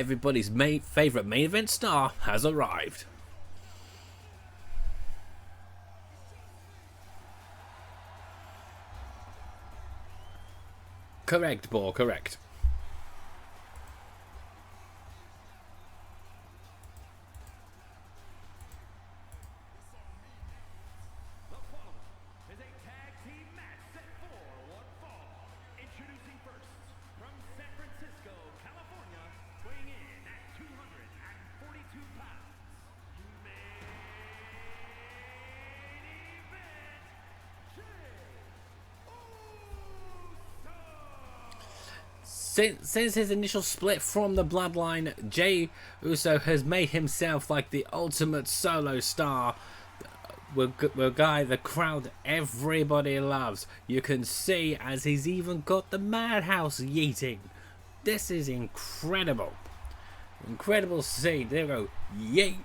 Everybody's favorite main event star has arrived. Correct, Boar, correct. Since his initial split from the bloodline, Jey Uso has made himself like the ultimate solo star. A guy the crowd everybody loves. You can see as he's even got the Madhouse yeeting. This is incredible. Incredible to see. There we go. Yeet.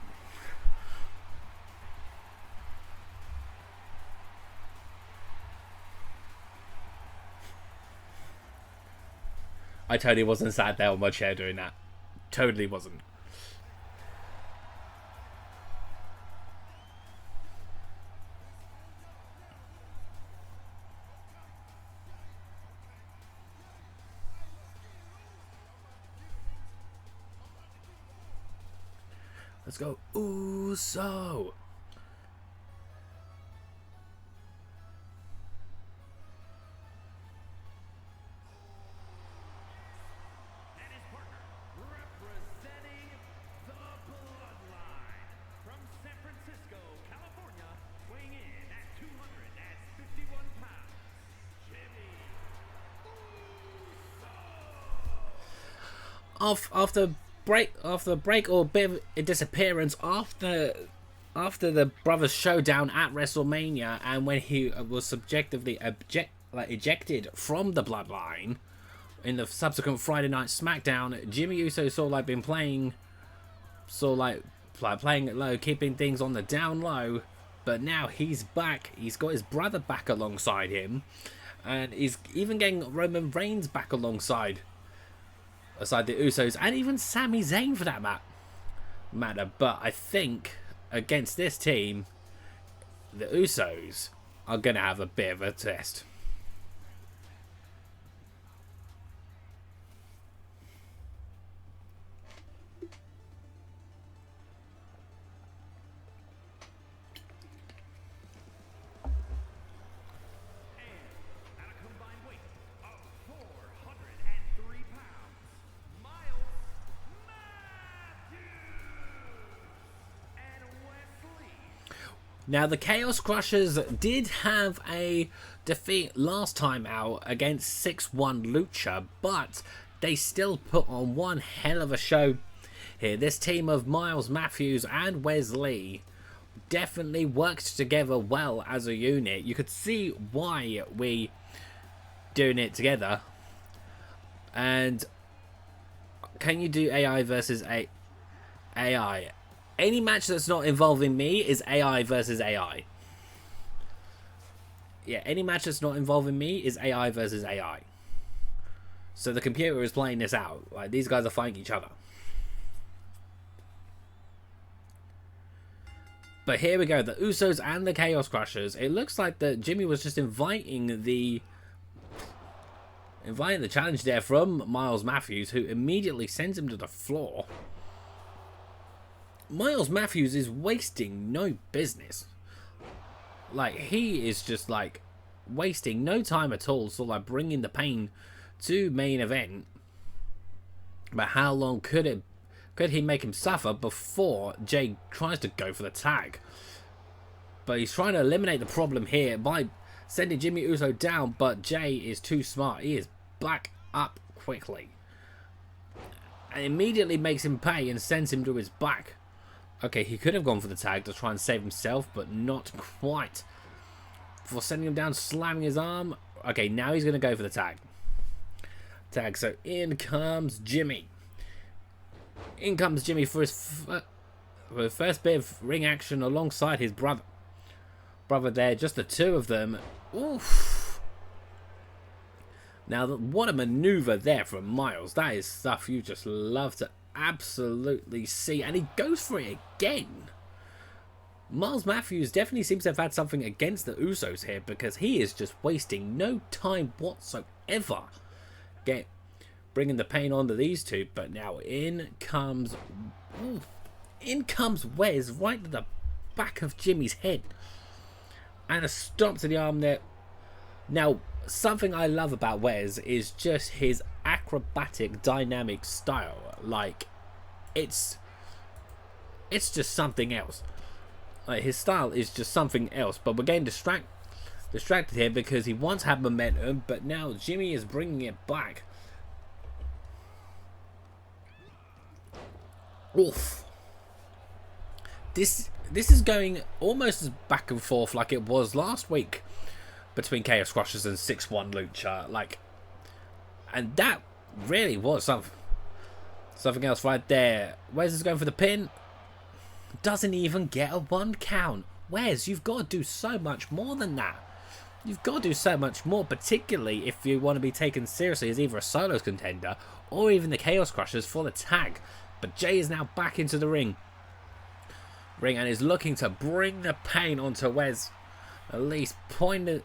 I totally wasn't sat there on my chair doing that. Totally wasn't. Let's go. Uso. After break or bit of a disappearance after the brothers showdown at WrestleMania, and when he was subjectively ejected from the bloodline in the subsequent Friday Night SmackDown, Jimmy Uso been playing playing it low, keeping things on the down low, but now he's back. He's got his brother back alongside him, and he's even getting Roman Reigns back alongside the Usos, and even Sami Zayn for that matter. But I think against this team, the Usos are going to have a bit of a test. Now, the Chaos Crushers did have a defeat last time out against 6-1 Lucha, but they still put on one hell of a show here. This team of Miles, Mathews, and Wesley definitely worked together well as a unit. You could see why we doing it together. And can you do AI versus AI? Any match that's not involving me is AI versus AI. Yeah, any match that's not involving me is AI versus AI. So the computer is playing this out. Like, these guys are fighting each other. But here we go. The Usos and the Chaos Crushers. It looks like that Jimmy was just inviting the challenge there from Miles Mathews, who immediately sends him to the floor. Miles Mathews is wasting no business. Like, he is just like wasting no time at all. So like bringing the pain to main event. But how long could he make him suffer before Jey tries to go for the tag? But he's trying to eliminate the problem here by sending Jimmy Uso down. But Jey is too smart. He is back up quickly and immediately makes him pay and sends him to his back. Okay, he could have gone for the tag to try and save himself, but not quite. For sending him down, slamming his arm. Okay, now he's going to go for the tag. So in comes Jimmy. In comes Jimmy for his first bit of ring action alongside his brother. There, just the two of them. Oof. Now, what a maneuver there from Miles. That is stuff you just love to absolutely see. And he goes for it again. Mathews definitely seems to have had something against the Usos here, because he is just wasting no time whatsoever bringing the pain onto these two. But now in comes Wes right to the back of Jimmy's head, and a stomp to the arm there. Now, something I love about Wes is just his acrobatic, dynamic style. Like, it's just something else. Like, his style is just something else. But we're getting distracted here because he once had momentum, but now Jimmy is bringing it back. Oof. This is going almost as back and forth like it was last week between Chaos Crushers and 6-1 Lucha. Like, and that really was something else right there. Wes is going for the pin. Doesn't even get a 1 count. Wes, you've got to do so much more than that. You've got to do so much more, particularly if you want to be taken seriously as either a solos contender or even the Chaos Crushers for the tag. But Jay is now back into the ring and is looking to bring the pain onto Wes. At least pointing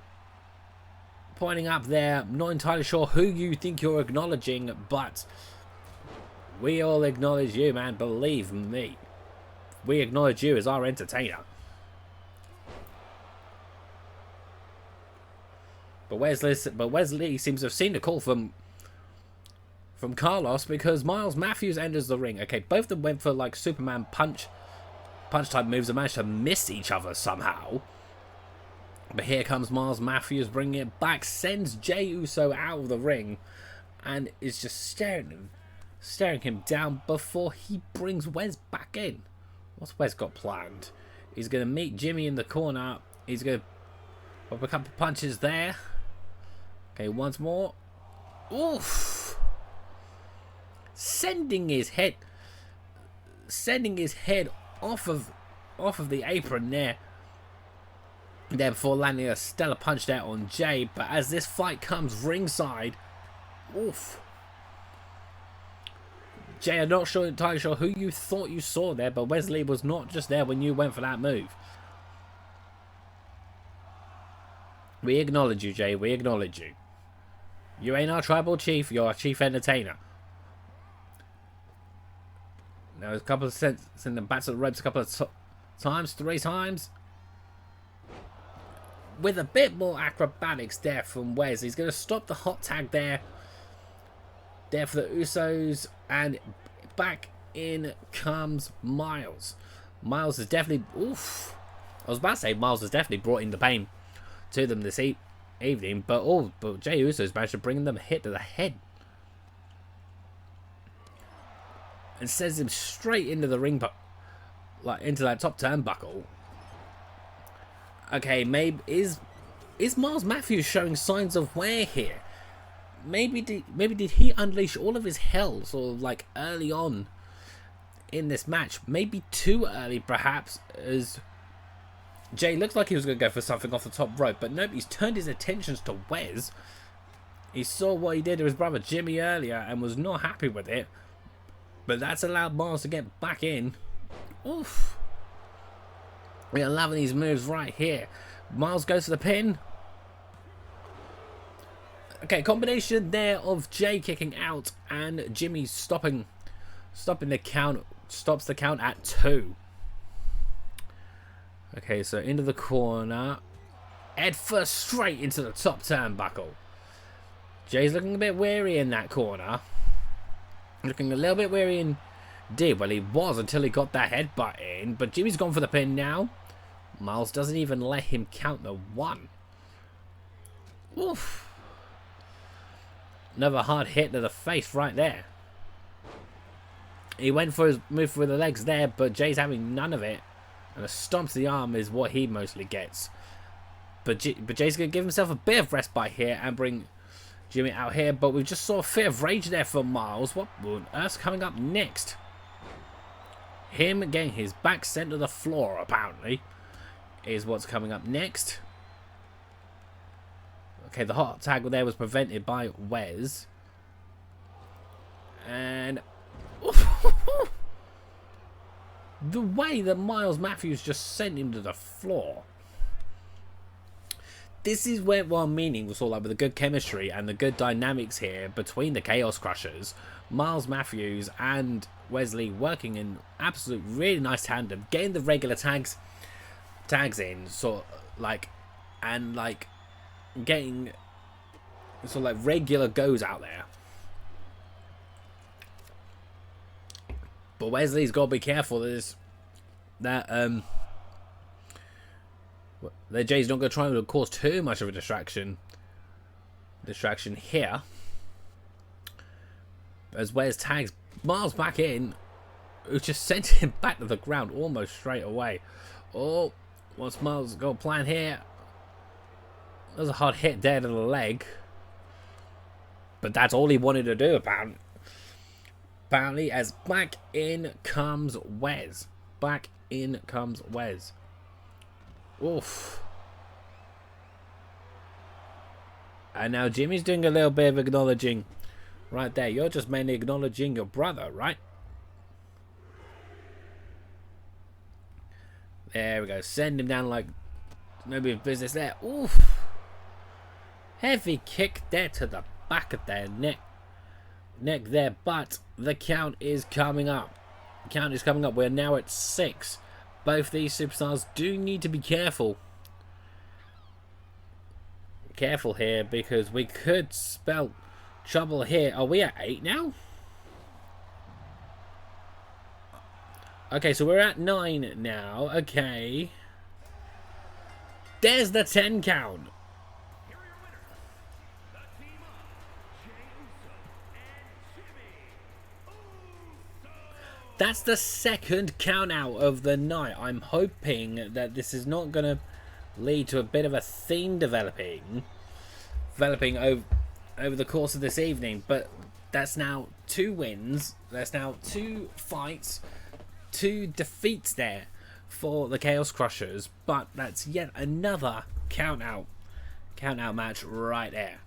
up there. I'm not entirely sure who you think you're acknowledging, but we all acknowledge you, man. Believe me. We acknowledge you as our entertainer. But Wesley seems to have seen the call from Carlos, because Mathews enters the ring. Okay, both of them went for like Superman punch type moves and managed to miss each other somehow. But here comes Mathews bringing it back, sends Jey Uso out of the ring, and is just staring him down before he brings Wes back in. What's Wes got planned? He's going to meet Jimmy in the corner. He's going to pop a couple punches there. Okay, once more. Oof! Sending his head off of the apron there before landing a stellar punch there on Jay. But as this fight comes ringside, oof. Jay, I'm not entirely sure who you thought you saw there, but Wesley was not just there when you went for that move. We acknowledge you, Jay. We acknowledge you. You ain't our tribal chief. You're our chief entertainer. Now, a couple of send them back to the ropes a couple of times, 3 times. With a bit more acrobatics there from Wes. He's going to stop the hot tag there. There for the Usos. And back in comes Miles. Miles is definitely... Oof. I was about to say Miles has definitely brought in the pain to them this evening. But Jey Uso's managed to bring them a hit to the head. And sends him straight into the ring, like into that top turnbuckle. Okay, maybe is Miles Mathews showing signs of wear here? Maybe did he unleash all of his hell sort of like early on in this match? Maybe too early, perhaps, as Jay looks like he was going to go for something off the top rope, but nope, he's turned his attentions to Wes. He saw what he did to his brother Jimmy earlier and was not happy with it. But that's allowed Miles to get back in. Oof. We are loving these moves right here. Miles goes for the pin. Okay, combination there of Jay kicking out and Jimmy stopping the count. Stops the count at 2. Okay, so into the corner. Head first straight into the top turnbuckle. Jay's looking a bit weary in that corner. Looking a little bit weary indeed. Well, he was until he got that headbutt in. But Jimmy's gone for the pin now. Miles doesn't even let him count the 1. Oof. Another hard hit to the face right there. He went for his move with the legs there, but Jay's having none of it. And a stomp to the arm is what he mostly gets. But Jay's going to give himself a bit of respite here and bring Jimmy out here, but we just saw a fit of rage there from Miles. What on earth's coming up next? Him getting his back sent to the floor, apparently, is what's coming up next. Okay, the hot tag there was prevented by Wes. And... the way that Mathews just sent him to the floor. This is where what I'm meaning was all like with the good chemistry and the good dynamics here between the Chaos Crushers, Mathews and Wesley working in absolute really nice tandem, getting the regular tags in, sort of like, and like getting sort of like regular goes out there. But Wesley's got to be careful that Jay's not going to try to cause too much of a distraction here. As Wes tags Miles back in, who just sent him back to the ground almost straight away. Oh, what's Miles got a plan here? There's a hard hit there to the leg. But that's all he wanted to do, apparently. Apparently, as back in comes Wes. Back in comes Wes. Oof. And now Jimmy's doing a little bit of acknowledging right there. You're just mainly acknowledging your brother, right? There we go. Send him down like nobody's business there. Oof. Heavy kick there to the back of their neck there, but the count is coming up. The count is coming up. We're now at 6. Both these superstars do need to be careful. Careful here, because we could spell trouble here. Are we at 8 now? Okay, so we're at 9 now. Okay. There's the 10 count. That's the second count out of the night. I'm hoping that this is not going to lead to a bit of a theme developing over the course of this evening. But that's now 2 wins. That's now 2 fights, 2 defeats there for the Chaos Crushers. But that's yet another count out match right there.